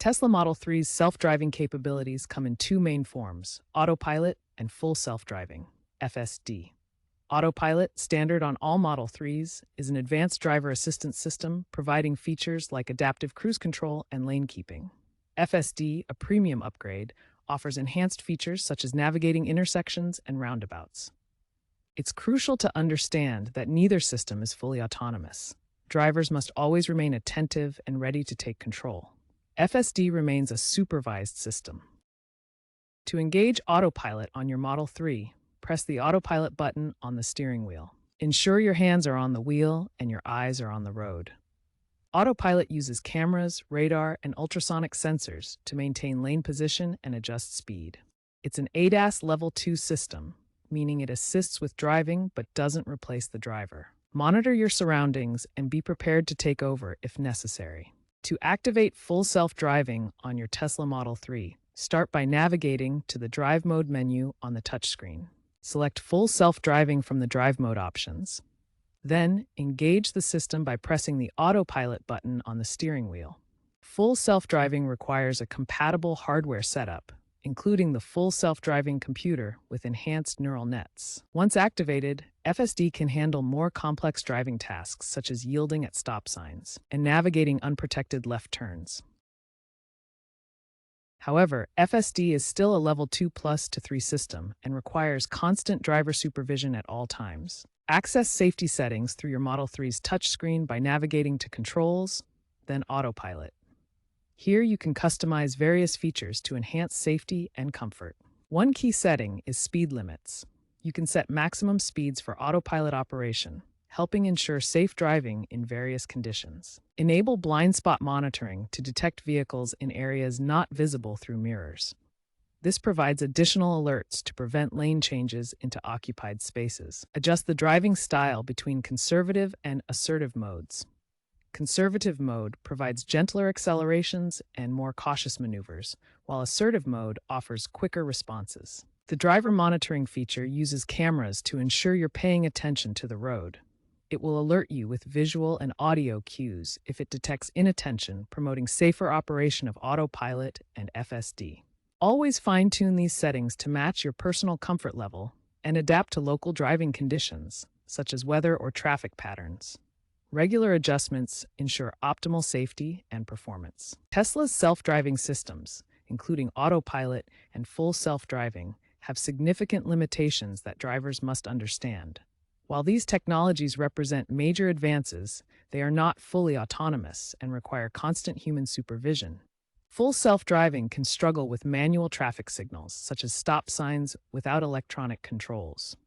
Tesla Model 3's self-driving capabilities come in two main forms: autopilot and full self-driving, FSD. Autopilot, standard on all Model 3s, is an advanced driver assistance system providing features like adaptive cruise control and lane keeping. FSD, a premium upgrade, offers enhanced features such as navigating intersections and roundabouts. It's crucial to understand that neither system is fully autonomous. Drivers must always remain attentive and ready to take control. FSD remains a supervised system. To engage autopilot on your Model 3, press the autopilot button on the steering wheel. Ensure your hands are on the wheel and your eyes are on the road. Autopilot uses cameras, radar, and ultrasonic sensors to maintain lane position and adjust speed. It's an ADAS Level 2 system, meaning it assists with driving but doesn't replace the driver. Monitor your surroundings and be prepared to take over if necessary. To activate full self-driving on your Tesla Model 3, start by navigating to the Drive Mode menu on the touchscreen. Select Full Self-Driving from the Drive Mode options. Then, engage the system by pressing the Autopilot button on the steering wheel. Full self-driving requires a compatible hardware setup, including the full self-driving computer with enhanced neural nets. Once activated, FSD can handle more complex driving tasks such as yielding at stop signs and navigating unprotected left turns. However, FSD is still a Level 2 Plus to 3 system and requires constant driver supervision at all times. Access safety settings through your Model 3's touchscreen by navigating to Controls, then Autopilot. Here you can customize various features to enhance safety and comfort. One key setting is speed limits. You can set maximum speeds for autopilot operation, helping ensure safe driving in various conditions. Enable blind spot monitoring to detect vehicles in areas not visible through mirrors. This provides additional alerts to prevent lane changes into occupied spaces. Adjust the driving style between conservative and assertive modes. Conservative mode provides gentler accelerations and more cautious maneuvers, while assertive mode offers quicker responses. The driver monitoring feature uses cameras to ensure you're paying attention to the road. It will alert you with visual and audio cues if it detects inattention, promoting safer operation of autopilot and FSD. Always fine-tune these settings to match your personal comfort level and adapt to local driving conditions, such as weather or traffic patterns. Regular adjustments ensure optimal safety and performance. Tesla's self-driving systems, including autopilot and full self-driving, have significant limitations that drivers must understand. While these technologies represent major advances, they are not fully autonomous and require constant human supervision. Full self-driving can struggle with manual traffic signals, such as stop signs, without electronic controls.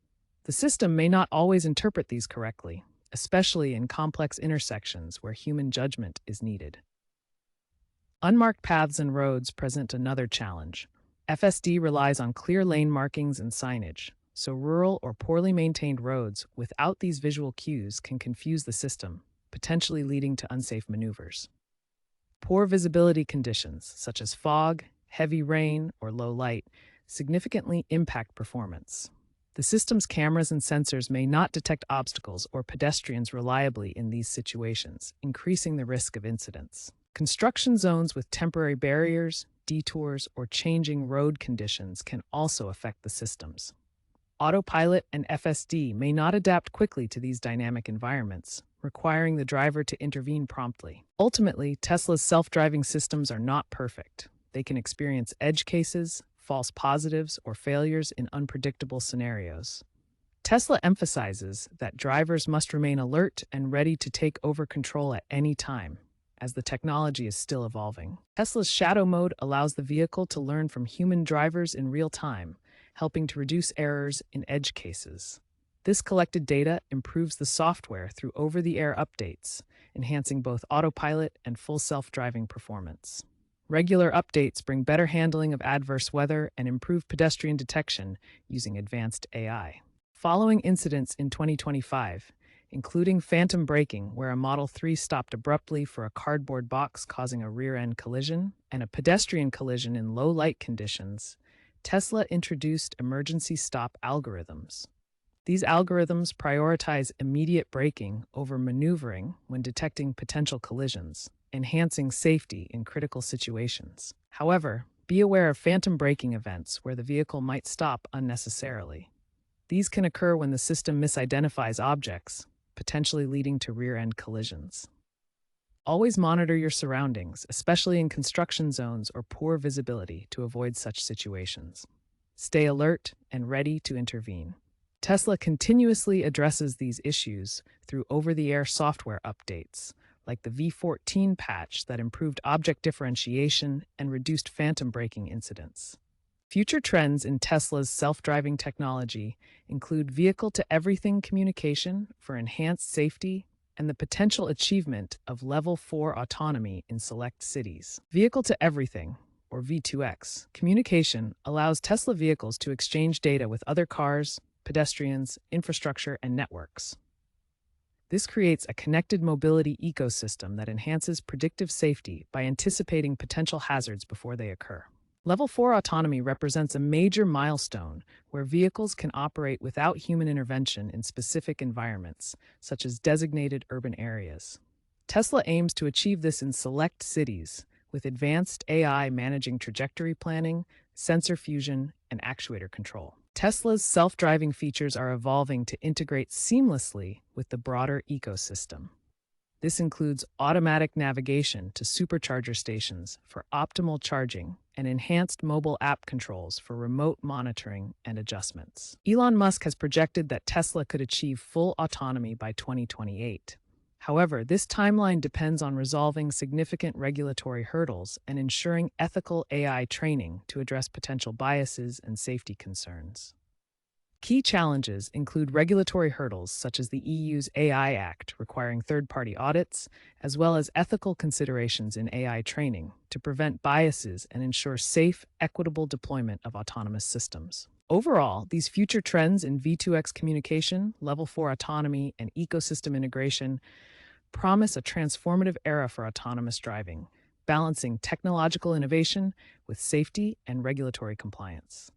The system may not always interpret these correctly, especially in complex intersections where human judgment is needed. Unmarked paths and roads present another challenge. FSD relies on clear lane markings and signage, so rural or poorly maintained roads without these visual cues can confuse the system, potentially leading to unsafe maneuvers. Poor visibility conditions, such as fog, heavy rain, or low light, significantly impact performance. The system's cameras and sensors may not detect obstacles or pedestrians reliably in these situations, increasing the risk of incidents. Construction zones with temporary barriers, detours, or changing road conditions can also affect the systems. Autopilot and FSD may not adapt quickly to these dynamic environments, requiring the driver to intervene promptly. Ultimately, Tesla's self-driving systems are not perfect. They can experience edge cases, false positives, or failures in unpredictable scenarios. Tesla emphasizes that drivers must remain alert and ready to take over control at any time, as the technology is still evolving. Tesla's shadow mode allows the vehicle to learn from human drivers in real time, helping to reduce errors in edge cases. This collected data improves the software through over-the-air updates, enhancing both autopilot and full self-driving performance. Regular updates bring better handling of adverse weather and improve pedestrian detection using advanced AI. Following incidents in 2025, including phantom braking where a Model 3 stopped abruptly for a cardboard box causing a rear-end collision, and a pedestrian collision in low-light conditions, Tesla introduced emergency stop algorithms. These algorithms prioritize immediate braking over maneuvering when detecting potential collisions, enhancing safety in critical situations. However, be aware of phantom braking events where the vehicle might stop unnecessarily. These can occur when the system misidentifies objects, potentially leading to rear-end collisions. Always monitor your surroundings, especially in construction zones or poor visibility, to avoid such situations. Stay alert and ready to intervene. Tesla continuously addresses these issues through over-the-air software updates, like the V14 patch that improved object differentiation and reduced phantom braking incidents. Future trends in Tesla's self-driving technology include vehicle-to-everything communication for enhanced safety and the potential achievement of Level 4 autonomy in select cities. Vehicle-to-everything, or V2X, communication allows Tesla vehicles to exchange data with other cars, pedestrians, infrastructure, and networks. This creates a connected mobility ecosystem that enhances predictive safety by anticipating potential hazards before they occur. Level 4 autonomy represents a major milestone where vehicles can operate without human intervention in specific environments, such as designated urban areas. Tesla aims to achieve this in select cities, with advanced AI managing trajectory planning, sensor fusion, and actuator control. Tesla's self-driving features are evolving to integrate seamlessly with the broader ecosystem. This includes automatic navigation to supercharger stations for optimal charging and enhanced mobile app controls for remote monitoring and adjustments. Elon Musk has projected that Tesla could achieve full autonomy by 2028. However, this timeline depends on resolving significant regulatory hurdles and ensuring ethical AI training to address potential biases and safety concerns. Key challenges include regulatory hurdles such as the EU's AI Act requiring third-party audits, as well as ethical considerations in AI training to prevent biases and ensure safe, equitable deployment of autonomous systems. Overall, these future trends in V2X communication, Level 4 autonomy, and ecosystem integration promise a transformative era for autonomous driving, balancing technological innovation with safety and regulatory compliance.